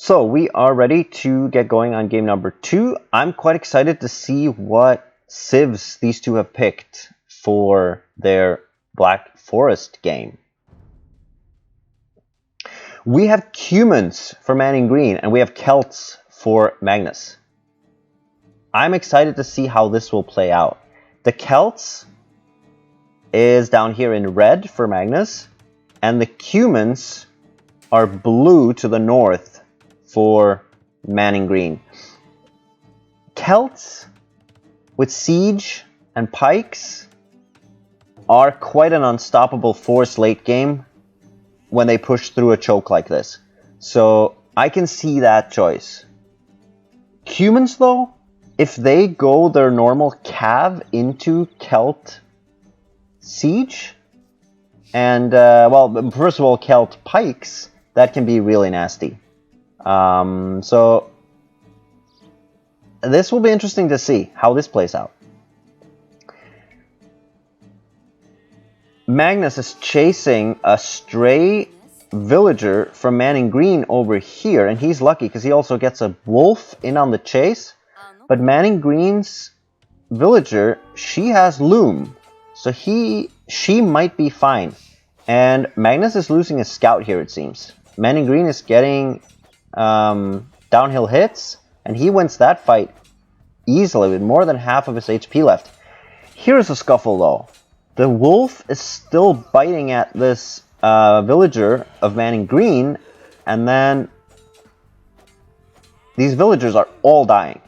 So we are ready to get going on game number 2. I'm quite excited to see what civs these two have picked for their Black Forest game. We have Cumans for ManInGreen and we have Celts for Magnus. I'm excited to see how this will play out. The Celts is down here in red for Magnus, and the Cumans are blue to the north for ManInGreen. Celts with siege and pikes are quite an unstoppable force late game when they push through a choke like this. So I can see that choice. Cumans though, if they go their normal cav into Celt siege, and well, first of all, Celt pikes, that can be really nasty. So this will be interesting to see how this plays out. Magnus is chasing a stray villager from ManInGreen over here, and he's lucky because he also gets a wolf in on the chase. But ManInGreen's villager, she has loom, so she might be fine. And Magnus is losing a scout here, it seems. ManInGreen is getting downhill hits, and he wins that fight easily with more than half of his HP left. Here's a scuffle though. The wolf is still biting at this villager of ManInGreen, and then these villagers are all dying.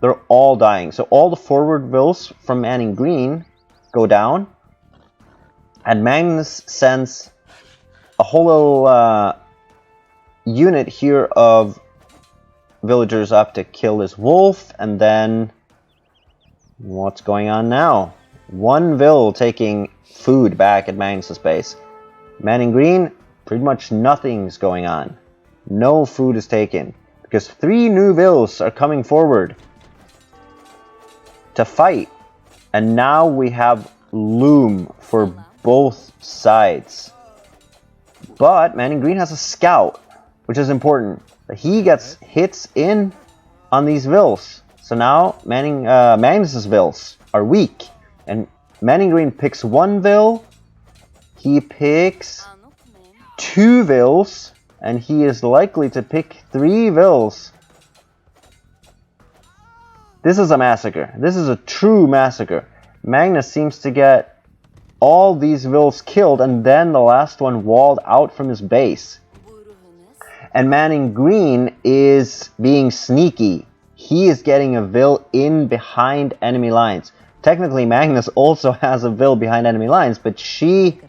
They're all dying. So all the forward vills from ManInGreen go down, and Magnus sends a whole little unit here of villagers up to kill this wolf, and then what's going on now? One vill taking food back at Magnus's base. ManInGreen, pretty much nothing's going on. No food is taken because 3 new vills are coming forward to fight, and now we have loom for both sides. But ManInGreen has a scout, which is important. He gets hits in on these vills. So now Magnus's vills are weak. And ManInGreen picks 1 vill. He picks 2 vills. And he is likely to pick 3 vills. This is a massacre. This is a true massacre. Magnus seems to get all these vills killed, and then the last one walled out from his base. And ManInGreen is being sneaky. He is getting a vill in behind enemy lines. Technically, Magnus also has a vill behind enemy lines, but she'll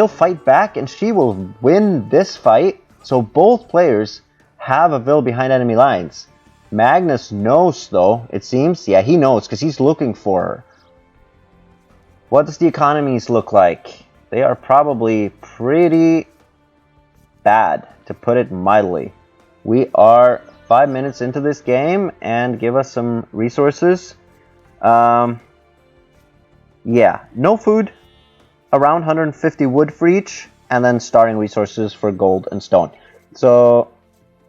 fight back and she will win this fight. So both players have a vill behind enemy lines. Magnus knows though, it seems. Yeah, he knows because he's looking for her. What does the economies look like? They are probably pretty bad, to put it mildly. We are 5 minutes into this game, and give us some resources. Yeah, no food, around 150 wood for each, and then starting resources for gold and stone. So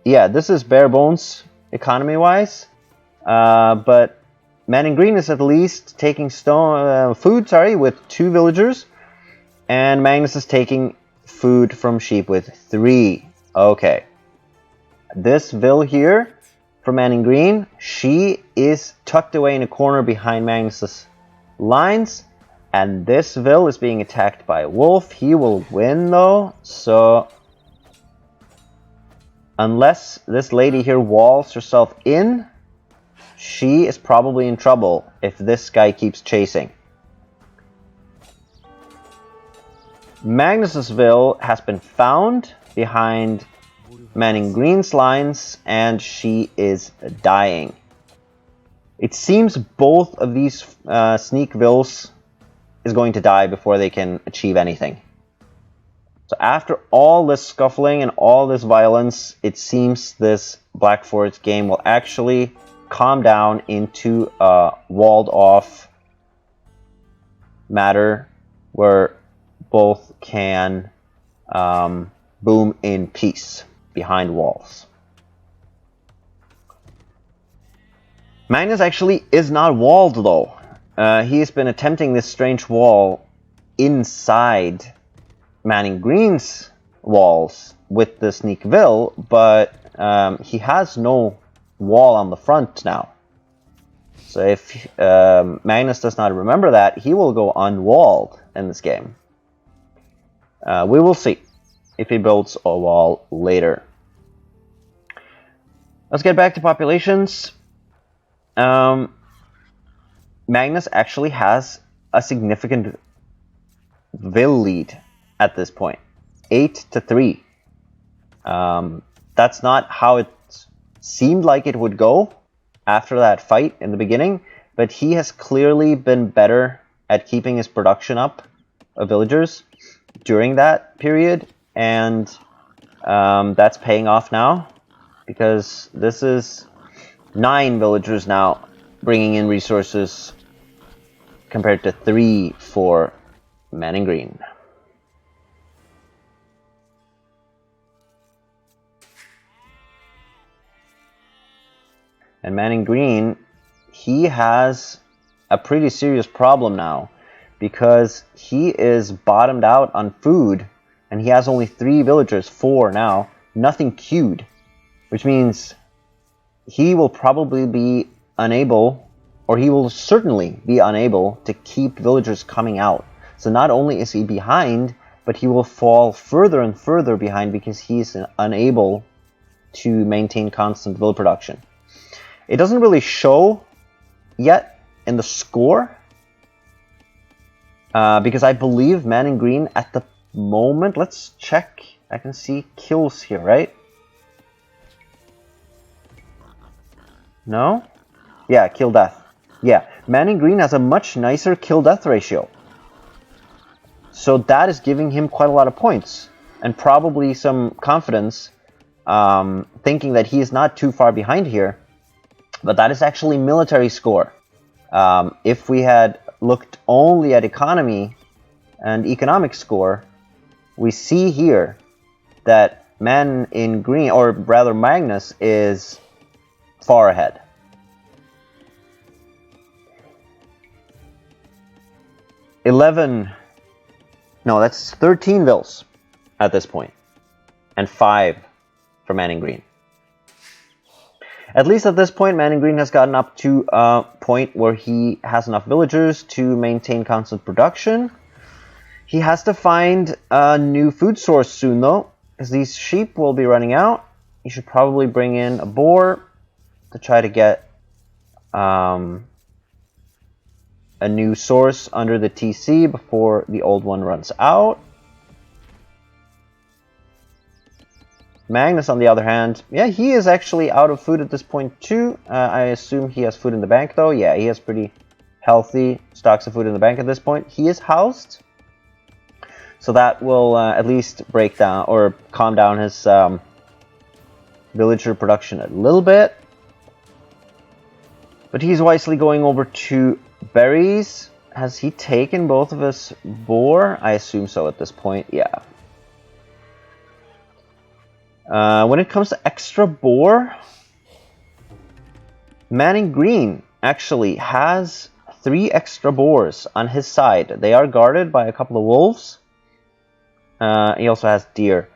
yeah, this is bare bones economy wise, but ManInGreen is at least taking food with 2 villagers, and Magnus is taking food from sheep with 3. Okay. This vill here from ManInGreen, she is tucked away in a corner behind Magnus's lines, and this vill is being attacked by a wolf. He will win though, so unless this lady here walls herself in, she is probably in trouble if this guy keeps chasing. Magnus's vill has been found behind ManInGreen's lines, and she is dying. It seems both of these sneak vills is going to die before they can achieve anything. So after all this scuffling and all this violence, it seems this Black Forest game will actually calm down into a walled off matter where both can boom in peace behind walls. Magnus actually is not walled though. He has been attempting this strange wall inside ManInGreen's walls with the Sneakville, but he has no wall on the front now. So if Magnus does not remember that, he will go unwalled in this game. We will see if he builds a wall later. Let's get back to populations. Magnus actually has a significant Vil lead at this point, 8-3. That's not how it seemed like it would go after that fight in the beginning, but he has clearly been better at keeping his production up of villagers during that period, and that's paying off now, because this is 9 villagers now bringing in resources compared to 3 for ManInGreen. And ManInGreen, he has a pretty serious problem now, because he is bottomed out on food, and he has only 3 villagers, 4 now, nothing queued, which means he will probably be unable, or he will certainly be unable to keep villagers coming out. So not only is he behind, but he will fall further and further behind because he's unable to maintain constant vill production. It doesn't really show yet in the score, because I believe ManInGreen at the moment, let's check, I can see kills here, right? No? Yeah, kill death. Yeah, ManInGreen has a much nicer kill death ratio. So that is giving him quite a lot of points, and probably some confidence, thinking that he is not too far behind here. But that is actually military score. If we had looked only at economy and economic score, we see here that ManInGreen, or rather Magnus, is far ahead. That's 13 vills at this point, and 5 for ManInGreen. At least at this point, ManInGreen has gotten up to a point where he has enough villagers to maintain constant production. He has to find a new food source soon, though, because these sheep will be running out. He should probably bring in a boar to try to get a new source under the TC before the old one runs out. Magnus, on the other hand, yeah, he is actually out of food at this point too. I assume he has food in the bank, though. Yeah, he has pretty healthy stocks of food in the bank at this point. He is housed, so that will at least break down or calm down his villager production a little bit. But he's wisely going over to berries. Has he taken both of his boar? I assume so at this point, yeah. When it comes to extra boar, ManInGreen actually has 3 extra boars on his side. They are guarded by a couple of wolves. He also has deer.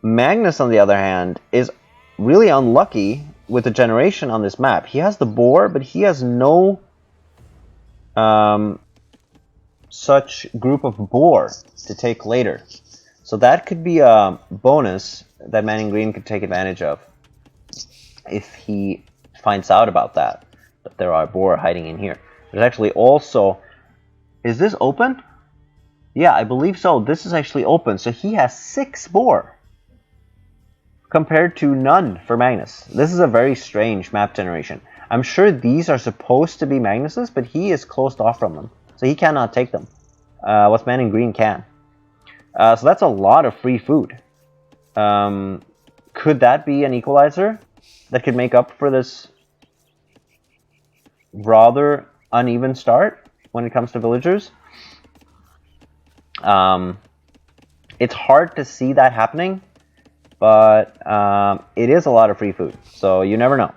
Magnus, on the other hand, is really unlucky with the generation on this map. He has the boar, but he has no such group of boar to take later. So that could be a bonus that ManInGreen could take advantage of if he finds out about that there are boar hiding in here. There's actually also... Is this open? Yeah, I believe so. This is actually open. So he has 6 boar compared to none for Magnus. This is a very strange map generation. I'm sure these are supposed to be Magnus's, but he is closed off from them. So he cannot take them. What ManInGreen can. So that's a lot of free food. Could that be an equalizer that could make up for this rather uneven start when it comes to villagers? It's hard to see that happening, but it is a lot of free food, so you never know.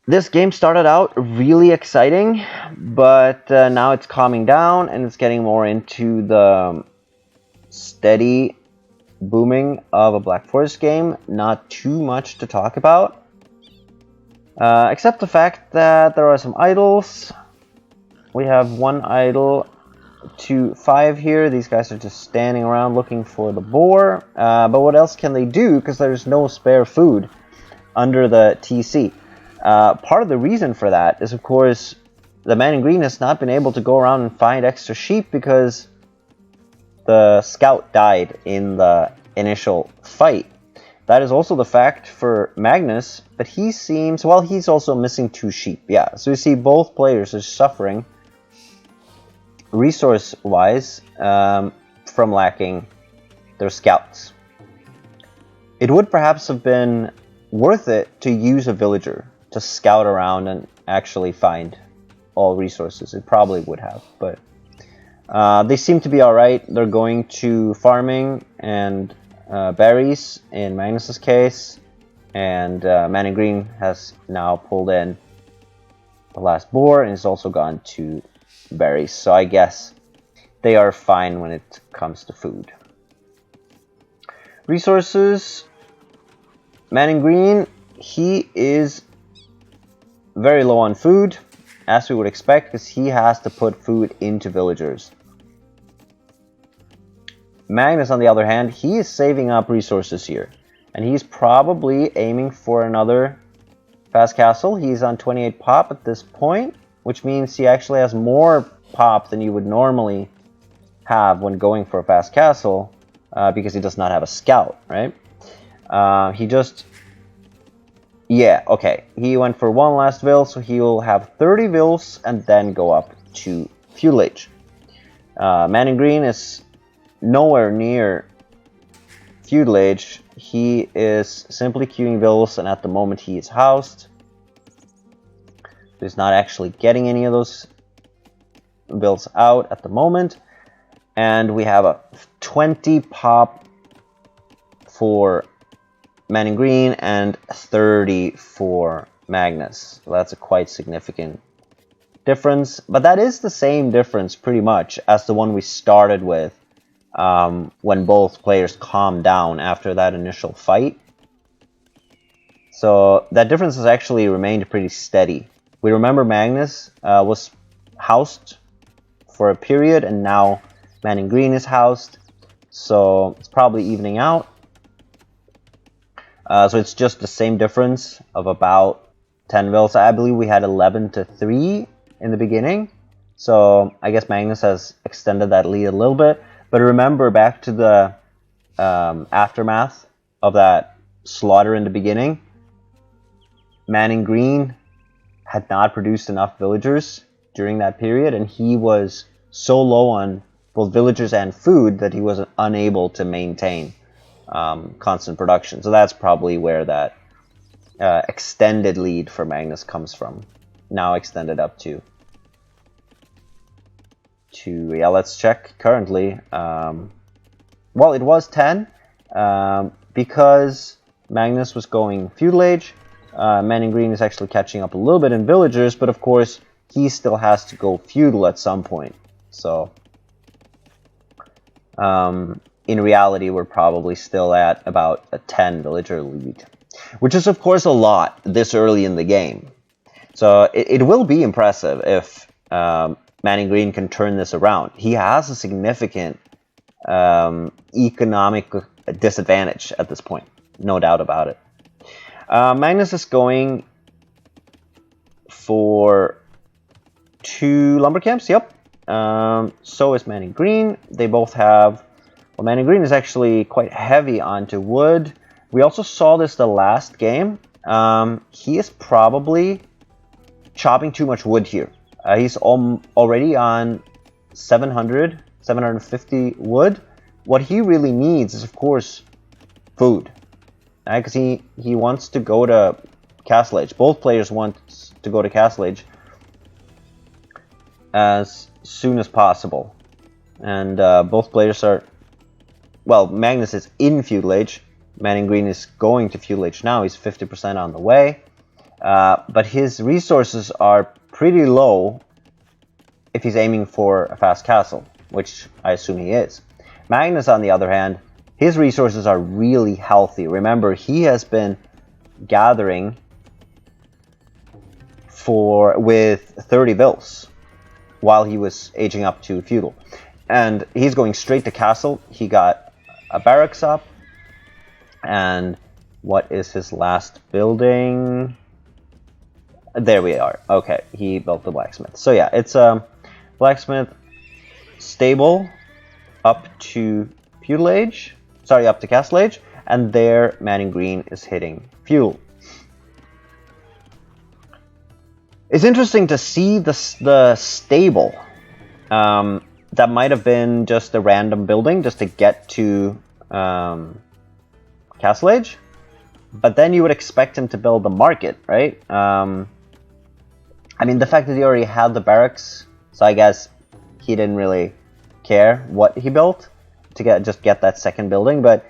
This game started out really exciting, but now it's calming down and it's getting more into the steady booming of a Black Forest game. Not too much to talk about, except the fact that there are some idols. We have 1 idol to 5 here. These guys are just standing around looking for the boar, but what else can they do, because there's no spare food under the TC. Part of the reason for that is, of course, the man in green has not been able to go around and find extra sheep because the scout died in the initial fight. That is also the fact for Magnus, but he seems, well, he's also missing 2 sheep. Yeah, so you see both players are suffering resource-wise from lacking their scouts. It would perhaps have been worth it to use a villager to scout around and actually find all resources. It probably would have, but they seem to be alright. They're going to farming and berries in Magnus's case, and ManInGreen has now pulled in the last boar and has also gone to berries, so I guess they are fine when it comes to food. Resources, ManInGreen, he is very low on food, as we would expect, because he has to put food into villagers. Magnus, on the other hand, he is saving up resources here, and he's probably aiming for another fast castle. He's on 28 pop at this point, which means he actually has more pop than you would normally have when going for a fast castle, because he does not have a scout, right? Yeah, okay. He went for 1 last vil, so he will have 30 vils and then go up to feudal age. ManInGreen is nowhere near feudal age. He is simply queuing vils, and at the moment he is housed. He's not actually getting any of those vils out at the moment. And we have a 20 pop for ManInGreen and 30 for Magnus. So that's a quite significant difference, but that is the same difference pretty much as the one we started with when both players calmed down after that initial fight. So that difference has actually remained pretty steady. We remember Magnus was housed for a period, and now ManInGreen is housed, so it's probably evening out. So it's just the same difference of about 10 vils. I believe we had 11 to 3 in the beginning. So I guess Magnus has extended that lead a little bit. But remember, back to the aftermath of that slaughter in the beginning, ManInGreen had not produced enough villagers during that period, and he was so low on both villagers and food that he was unable to maintain constant production. So that's probably where that extended lead for Magnus comes from. Now extended up to yeah, let's check currently. Well, it was 10 because Magnus was going feudal age. ManInGreen is actually catching up a little bit in villagers, but of course he still has to go feudal at some point. So in reality, we're probably still at about a 10 villager lead, which is of course a lot this early in the game. So it will be impressive if ManInGreen can turn this around. He has a significant economic disadvantage at this point, no doubt about it. Magnus is going for 2 lumber camps, yep. So is ManInGreen. They both have... Well, ManInGreen is actually quite heavy onto wood. We also saw this the last game. He is probably chopping too much wood here. He's already on 750 wood. What he really needs is, of course, food. Because he wants to go to Castle Age. Both players want to go to Castle Age. as soon as possible. And both players are... Well, Magnus is in Feudal Age. ManInGreen is going to Feudal Age now. He's 50% on the way. But his resources are pretty low if he's aiming for a fast castle, which I assume he is. Magnus, on the other hand, his resources are really healthy. Remember, he has been gathering with 30 Vils while he was aging up to Feudal. And he's going straight to castle. He got a barracks up. And what is his last building? There we are. Okay, he built the blacksmith. So yeah, it's a blacksmith stable up to Feudal Age. Sorry, up to Castle Age. And there, ManInGreen is hitting Feudal. It's interesting to see the stable. That might have been just a random building just to get to Castle Age. But then you would expect him to build the market, right? I mean, the fact that he already had the barracks, so I guess he didn't really care what he built to get that second building. But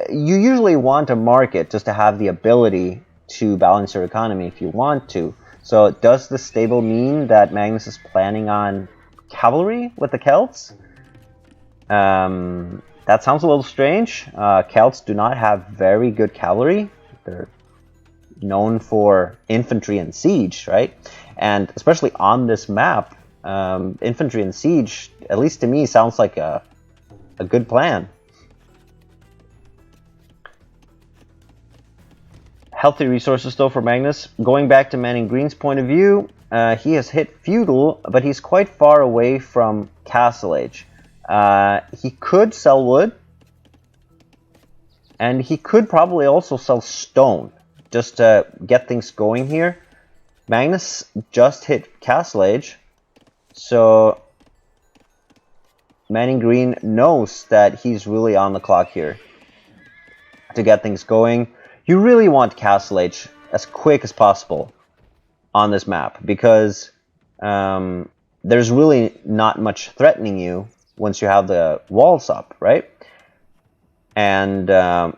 you usually want a market just to have the ability to balance your economy if you want to. So does the stable mean that Magnus is planning on cavalry with the Celts? That sounds a little strange. Celts do not have very good cavalry. They're known for infantry and siege, right? And especially on this map, infantry and siege, at least to me, sounds like a good plan. Healthy resources though for Magnus. Going back to ManInGreen's point of view, he has hit Feudal, but he's quite far away from Castle Age. He could sell wood, and he could probably also sell stone, just to get things going here. Magnus just hit Castle Age, so ManInGreen knows that he's really on the clock here to get things going. You really want Castle Age as quick as possible on this map, because there's really not much threatening you once you have the walls up, right? And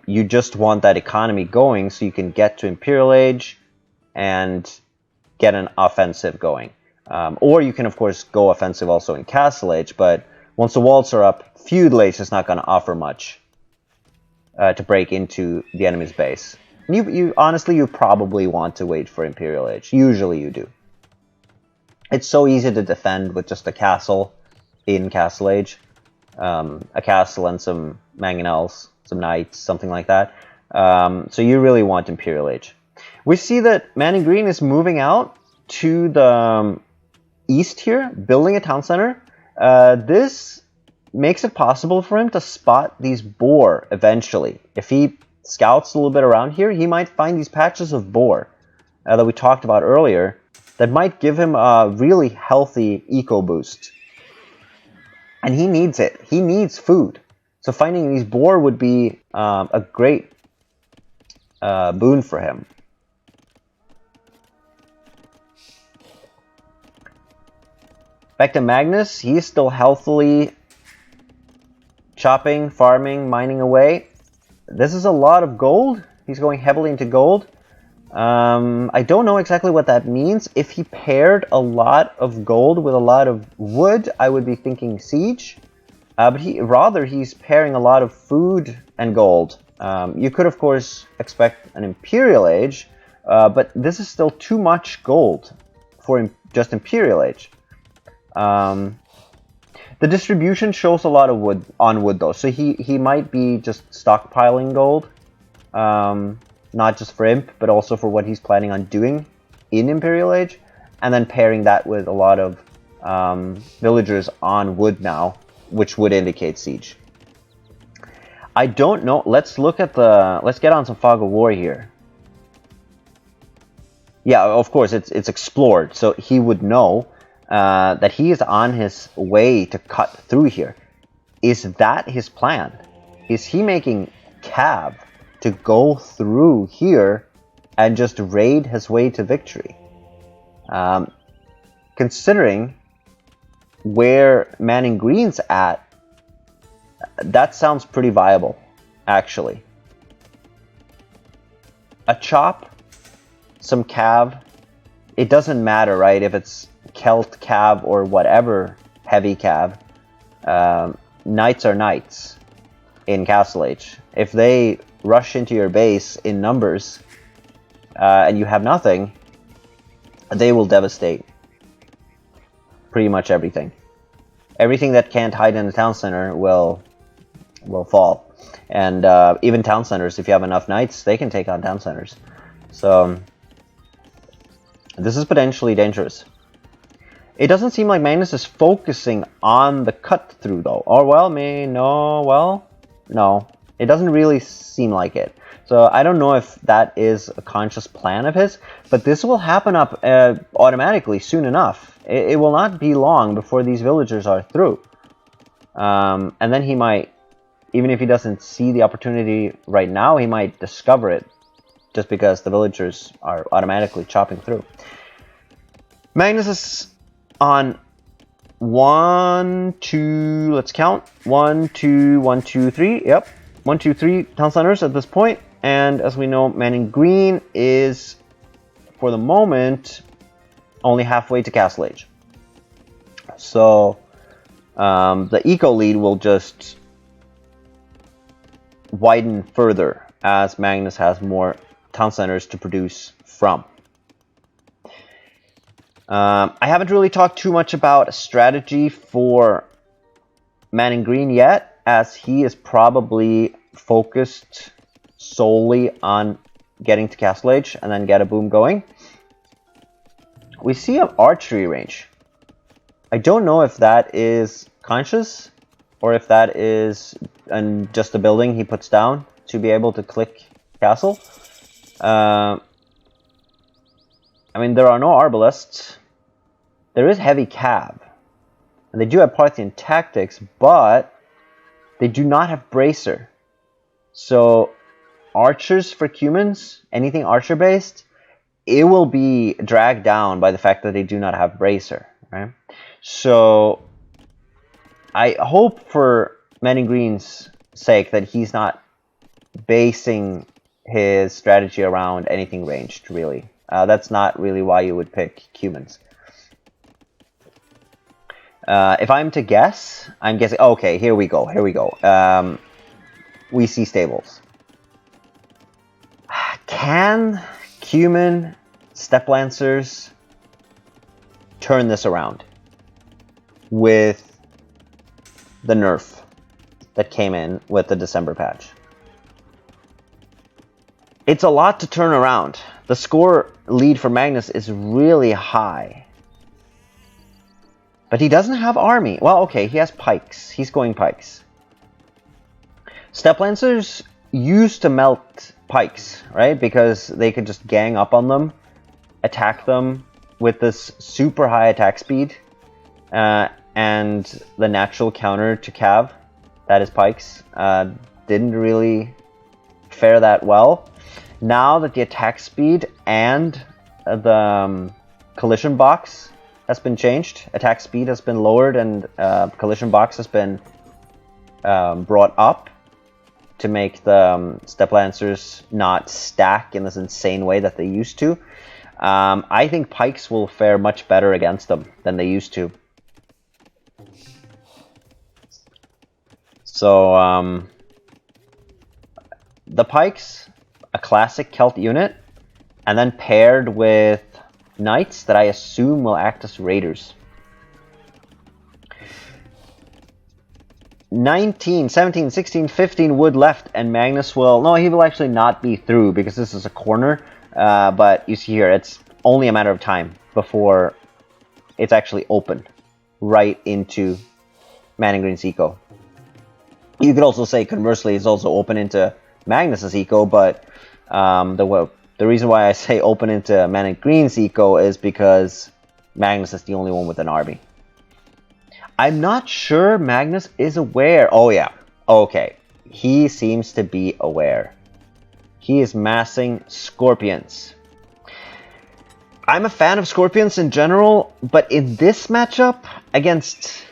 you just want that economy going so you can get to Imperial Age and get an offensive going. Or you can, of course, go offensive also in Castle Age, but once the walls are up, Feudal Age is not going to offer much to break into the enemy's base. Honestly, you probably want to wait for Imperial Age. Usually you do. It's so easy to defend with just a castle in Castle Age. A castle and some mangonels, some knights, something like that. So you really want Imperial Age. We see that ManInGreen is moving out to the east here, building a town center. This makes it possible for him to spot these boar eventually. If he scouts a little bit around here, he might find these patches of boar that we talked about earlier that might give him a really healthy eco boost. And he needs it. He needs food. So finding these boar would be a great boon for him. Back to Magnus. He's still healthily chopping, farming, mining away. This is a lot of gold. He's going heavily into gold. I don't know exactly what that means. If he paired a lot of gold with a lot of wood, I would be thinking siege. But he's pairing a lot of food and gold. You could, of course, expect an Imperial Age, but this is still too much gold for just Imperial Age. The distribution shows a lot of wood though, so he might be just stockpiling gold, not just for Imp, but also for what he's planning on doing in Imperial Age, and then pairing that with a lot of villagers on wood now, which would indicate siege. I don't know. Let's get on some Fog of War here. Yeah, of course, it's explored, so he would know that he is on his way to cut through here. Is that his plan? Is he making Cav to go through here and just raid his way to victory? Considering where ManInGreen's at, that sounds pretty viable, actually. A chop, some cav, it doesn't matter, right? If it's Celt cav or whatever heavy cav, knights are knights in Castle Age. If they rush into your base in numbers and you have nothing, they will devastate pretty much everything. Everything that can't hide in the town center will fall. And even town centers, if you have enough knights, they can take on town centers. So this is potentially dangerous. It doesn't seem like Magnus is focusing on the cut through though. Or well, no, it doesn't really seem like it. So I don't know if that is a conscious plan of his, but this will happen up automatically soon enough. It will not be long before these villagers are through. And then he might, even if he doesn't see the opportunity right now, he might discover it just because the villagers are automatically chopping through. Magnus is on 1, 2, let's count. 1, 2, 1, 2, 3. Yep. 1, 2, 3 town centers at this point. And as we know, ManInGreen is, for the moment, only halfway to Castle Age. So the eco lead will just widen further as Magnus has more town centers to produce from. I haven't really talked too much about a strategy for ManInGreen yet, as he is probably focused solely on getting to Castle Age and then get a boom going. We see an archery range. I don't know if that is conscious or if that is just a building he puts down to be able to click castle. I mean, there are no arbalists. There is heavy cav. And they do have Parthian tactics, but they do not have bracer. So archers for humans, anything archer based, it will be dragged down by the fact that they do not have bracer, right? So I hope for ManInGreen's sake that he's not basing his strategy around anything ranged, really. That's not really why you would pick humans. If I'm to guess, I'm guessing... Okay, here we go. We see stables. Can Cumin Step Lancers turn this around with the nerf that came in with the December patch? It's a lot to turn around. The score lead for Magnus is really high. But he doesn't have army. Well, okay, he has pikes. He's going pikes. Step Lancers used to melt pikes, right? Because they could just gang up on them, attack them with this super high attack speed, and the natural counter to cav, that is pikes, didn't really fare that well. Now that the attack speed and the collision box has been changed, attack speed has been lowered, and collision box has been brought up to make the Step Lancers not stack in this insane way that they used to. I think pikes will fare much better against them than they used to. So the pikes, a classic Celt unit, and then paired with knights that I assume will act as raiders. 19, 17, 16, 15 wood left, and Magnus will... No, he will actually not be through because this is a corner. But you see here, it's only a matter of time before it's actually open right into ManInGreen's eco. You could also say, conversely, it's also open into Magnus's eco, but the reason why I say open into ManInGreen's eco is because Magnus is the only one with an army. I'm not sure Magnus is aware. Oh, yeah. Okay. He seems to be aware. He is massing scorpions. I'm a fan of Scorpions in general, but in this matchup against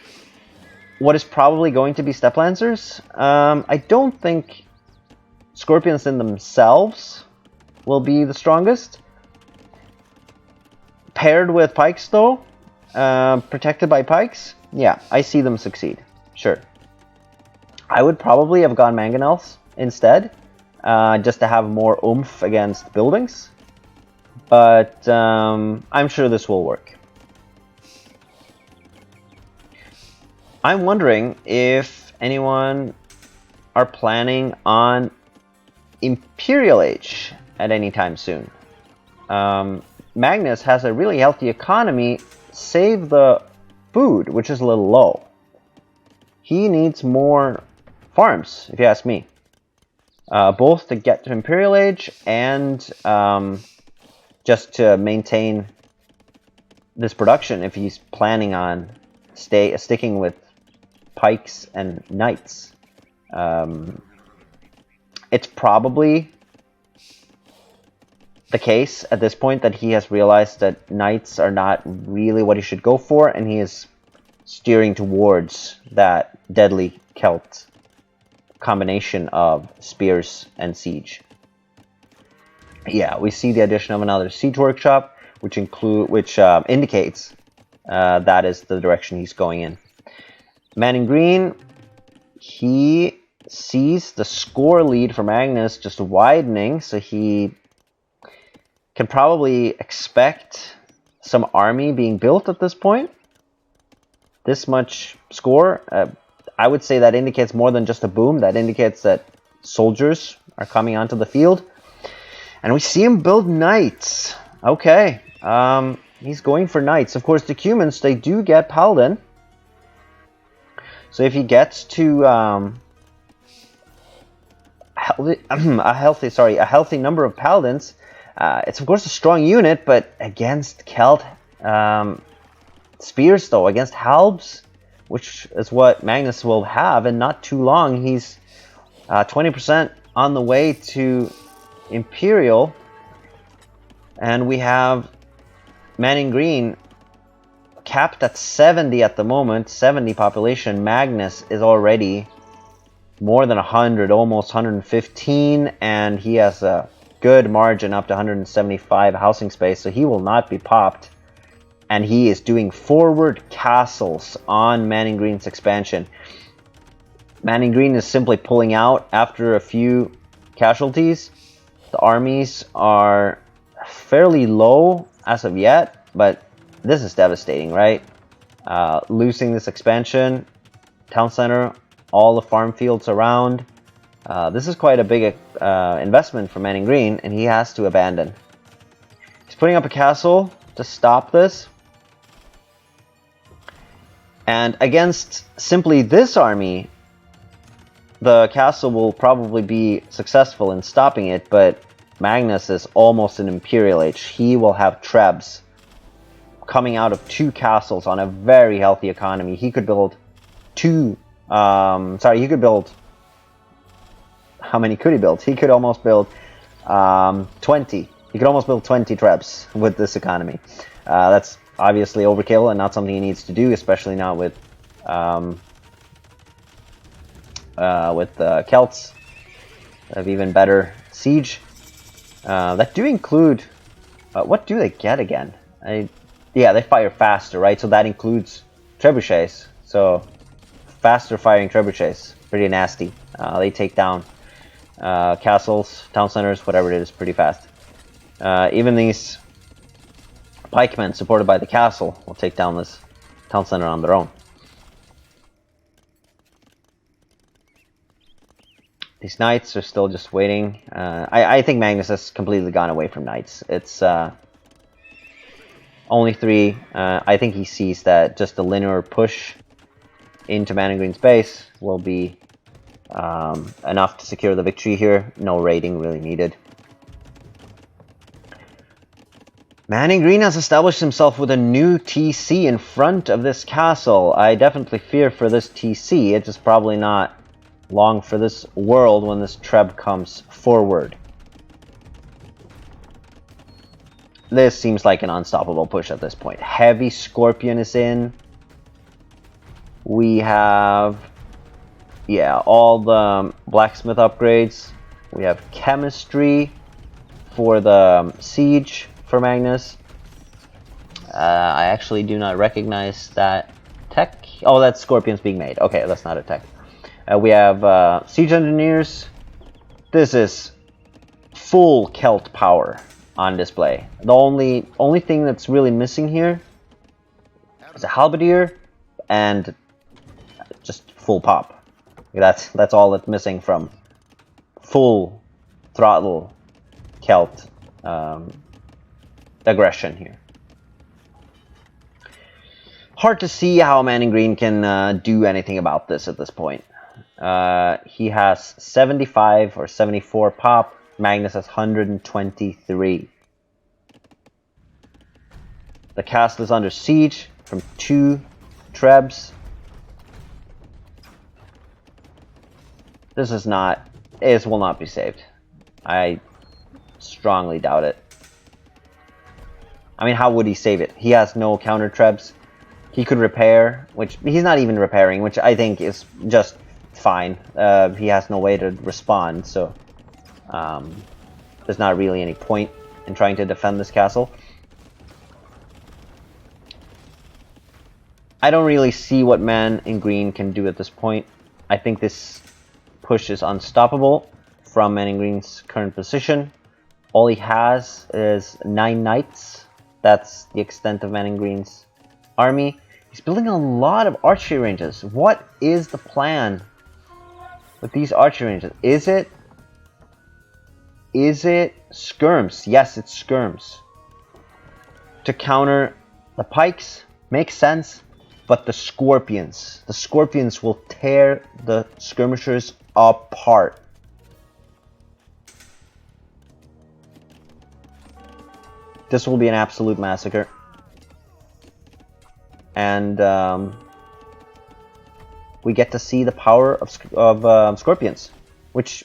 what is probably going to be Step Lancers, I don't think Scorpions in themselves will be the strongest. Paired with Pikes though, protected by Pikes, yeah, I see them succeed, sure. I would probably have gone Mangonels instead, just to have more oomph against buildings. But I'm sure this will work. I'm wondering if anyone are planning on Imperial Age at any time soon. Magnus has a really healthy economy, save the food, which is a little low. He needs more farms, if you ask me. Both to get to Imperial Age and just to maintain this production if he's planning on sticking with Pikes and Knights. It's probably the case at this point that he has realized that Knights are not really what he should go for, and he is steering towards that deadly Celt combination of spears and siege. Yeah, we see the addition of another siege workshop, which indicates that is the direction he's going in. ManInGreen, he sees the score lead for Magnus just widening, so he can probably expect some army being built at this point. This much score, I would say that indicates more than just a boom. That indicates that soldiers are coming onto the field. And we see him build Knights. Okay, he's going for Knights. Of course, the humans, they do get Paladin. So if he gets to a healthy number of Paladins, it's of course a strong unit, but against Celt spears though, against Halbs, which is what Magnus will have in not too long. He's 20% on the way to Imperial, and we have ManInGreen capped at 70 at the moment, 70 population. Magnus is already more than 100, almost 115, and he has a good margin up to 175 housing space, so he will not be popped. And he is doing forward castles on ManInGreen's expansion. ManInGreen is simply pulling out after a few casualties. The armies are fairly low as of yet, but this is devastating, right? Losing this expansion, town center, all the farm fields around. This is quite a big investment for ManInGreen, and he has to abandon. He's putting up a castle to stop this. And against simply this army, the castle will probably be successful in stopping it, but Magnus is almost an Imperial Age. He will have Trebs coming out of 2 castles on a very healthy economy. He could build how many could he build? He could almost build 20. He could almost build 20 Trebs with this economy. That's obviously overkill and not something he needs to do, especially not with Celts. They have even better siege. That do include... what do they get again? Yeah, they fire faster, right? So that includes trebuchets. So faster firing trebuchets. Pretty nasty. They take down castles, town centers, whatever it is, pretty fast. Even these pikemen supported by the castle will take down this town center on their own. These knights are still just waiting. I think Magnus has completely gone away from knights. It's only 3. I think he sees that just a linear push into ManInGreen's base will be enough to secure the victory here. No raiding really needed. ManInGreen has established himself with a new TC in front of this castle. I definitely fear for this TC. It is probably not long for this world when this Treb comes forward. this seems like an unstoppable push at this point. Heavy Scorpion is in. We have, yeah, all the blacksmith upgrades. We have chemistry for the siege for Magnus. I actually do not recognize that tech. Oh, that's Scorpions being made. Okay, that's not a tech. We have siege engineers. This is full Celt power on display. The only thing that's really missing here is a halberdier and just full pop. That's all that's missing from full throttle Celt aggression here. Hard to see how ManInGreen can do anything about this at this point. He has 75 or 74 pop. Magnus has 123. The castle is under siege from 2 trebs. This will not be saved. I strongly doubt it. I mean, how would he save it? He has no counter trebs. He could repair, which he's not even repairing, which I think is just fine. He has no way to respond, so there's not really any point in trying to defend this castle. I don't really see what ManInGreen can do at this point. I think this push is unstoppable from ManInGreen's current position. All he has is 9 knights. That's the extent of ManInGreen's army. He's building a lot of archery ranges. What is the plan with these archery ranges? Is it skirms? Yes, it's skirms. To counter the pikes, makes sense, but the scorpions will tear the skirmishers apart. This will be an absolute massacre. And we get to see the power of scorpions, which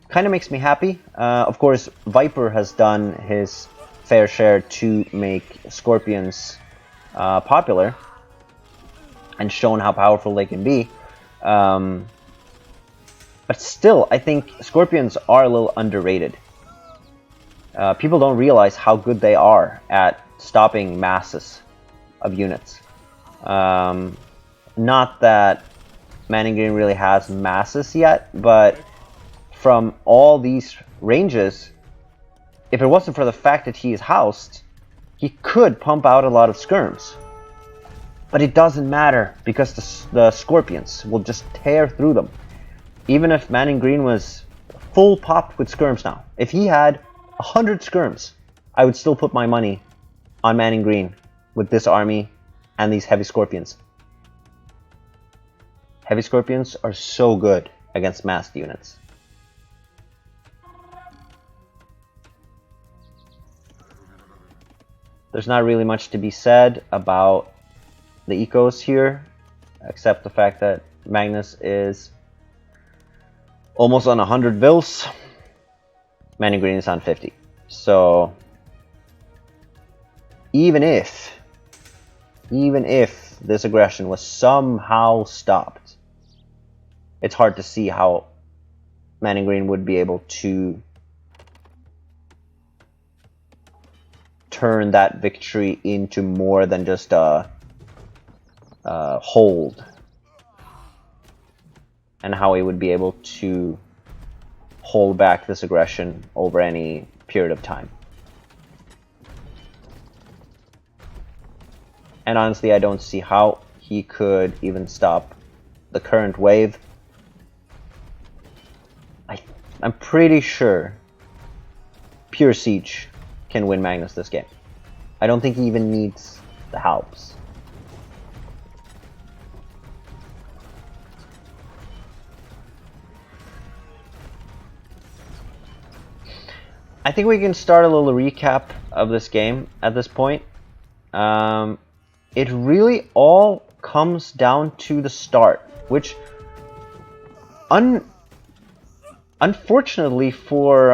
kind of makes me happy. Of course, Viper has done his fair share to make scorpions popular and shown how powerful they can be. But still, I think scorpions are a little underrated. People don't realize how good they are at stopping masses of units. Not that ManInGreen really has masses yet, but from all these ranges, if it wasn't for the fact that he is housed, he could pump out a lot of skirms. But it doesn't matter, because the scorpions will just tear through them. Even if ManInGreen was full popped with skirms now, if he had 100 skirms, I would still put my money on ManInGreen with this army and these heavy scorpions. Heavy scorpions are so good against massed units. There's not really much to be said about the ecos here, except the fact that Magnus is almost on 100 vils. ManInGreen is on 50. So even if this aggression was somehow stopped, it's hard to see how ManInGreen would be able to turn that victory into more than just a hold, and how he would be able to hold back this aggression over any period of time. And honestly, I don't see how he could even stop the current wave. I'm pretty sure Pure Siege can win Magnus this game. I don't think he even needs the helps. I think we can start a little recap of this game at this point. It really all comes down to the start, which unfortunately for,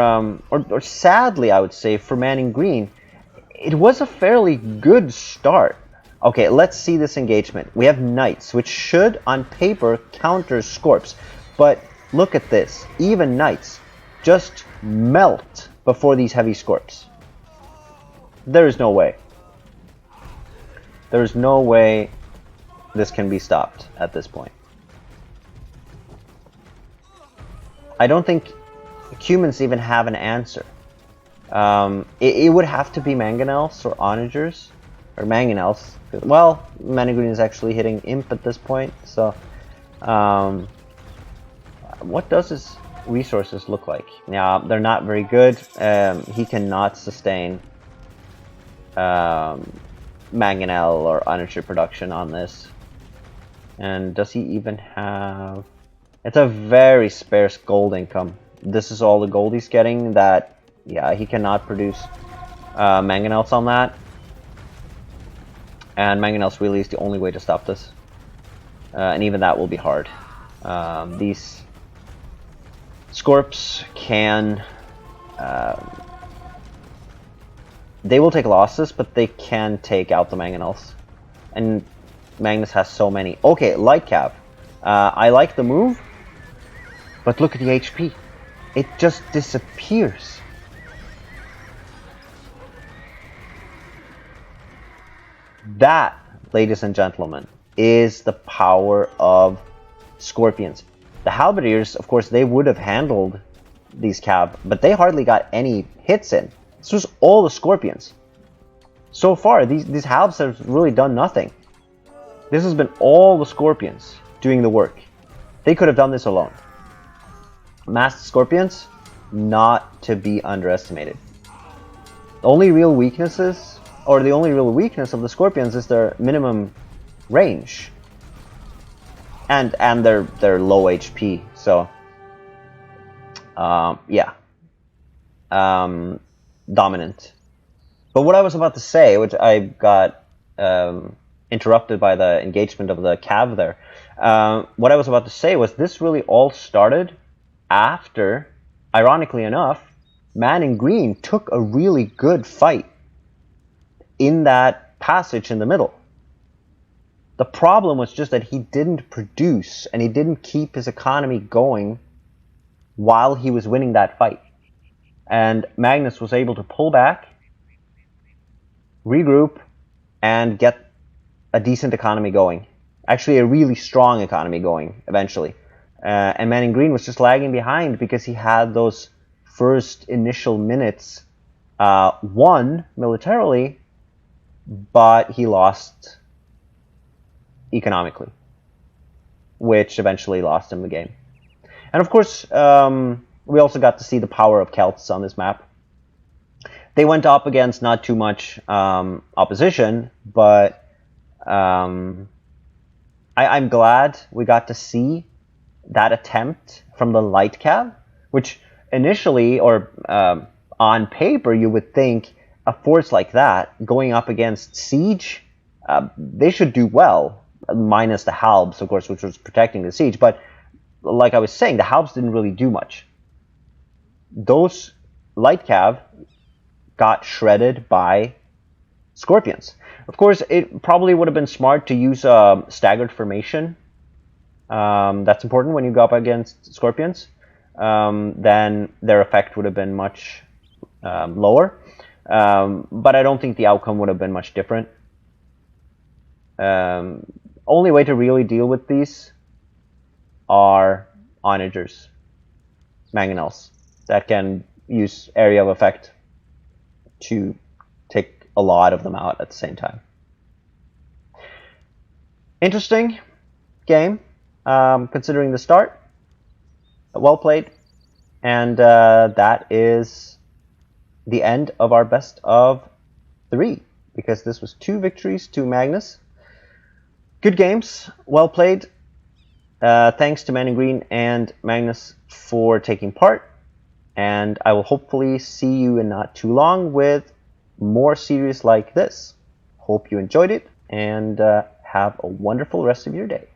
or sadly I would say, for ManInGreen, it was a fairly good start. Okay, let's see this engagement. We have Knights, which should, on paper, counter Scorps. But look at this. Even Knights just melt before these heavy Scorps. There is no way. There is no way this can be stopped at this point. I don't think humans even have an answer. It would have to be Mangonels or Onagers. Or Mangonels. Well, ManInGreen is actually hitting Imp at this point, so... what does his resources look like? Yeah, they're not very good. He cannot sustain Mangonel or Onager production on this. And does he even have... It's a very sparse gold income. This is all the gold he's getting that... Yeah, he cannot produce Mangonels on that. And Mangonels really is the only way to stop this. And even that will be hard. These Scorps can... they will take losses, but they can take out the Mangonels. And Magnus has so many. Okay, Light Cav. I like the move, but look at the HP. It just disappears. That, ladies and gentlemen, is the power of Scorpions. The Halberdiers, of course, they would have handled these Cav, but they hardly got any hits in. This was all the Scorpions. So far, these Halbs have really done nothing. This has been all the Scorpions doing the work. They could have done this alone. Masked Scorpions, not to be underestimated. The only real weaknesses, or the only real weakness of the Scorpions is their minimum range. And their low HP, so... yeah. Dominant. But what I was about to say, which I got interrupted by the engagement of the Cav there, what I was about to say was this really all started after, ironically enough, ManInGreen took a really good fight in that passage in the middle. The problem was just that he didn't produce and he didn't keep his economy going while he was winning that fight. And Magnus was able to pull back, regroup, and get a decent economy going. Actually, a really strong economy going, eventually. And ManInGreen was just lagging behind because he had those first initial minutes won militarily, but he lost economically, which eventually lost him the game. And of course, we also got to see the power of Celts on this map. They went up against not too much opposition, but I'm glad we got to see that attempt from the Light Cav, which initially, or on paper, you would think a force like that going up against Siege, they should do well, minus the Halbs, of course, which was protecting the Siege. But like I was saying, the Halbs didn't really do much. Those Light Cav got shredded by Scorpions. Of course, it probably would have been smart to use a staggered formation. That's important when you go up against Scorpions. Then their effect would have been much lower. But I don't think the outcome would have been much different. Only way to really deal with these are Onagers, Mangonels, that can use area of effect to take a lot of them out at the same time. Interesting game, considering the start. Well played. And that is the end of our best of 3, because this was 2 victories to Magnus. Good games, well played. Thanks to ManInGreen and Magnus for taking part. And I will hopefully see you in not too long with more series like this. Hope you enjoyed it, and have a wonderful rest of your day.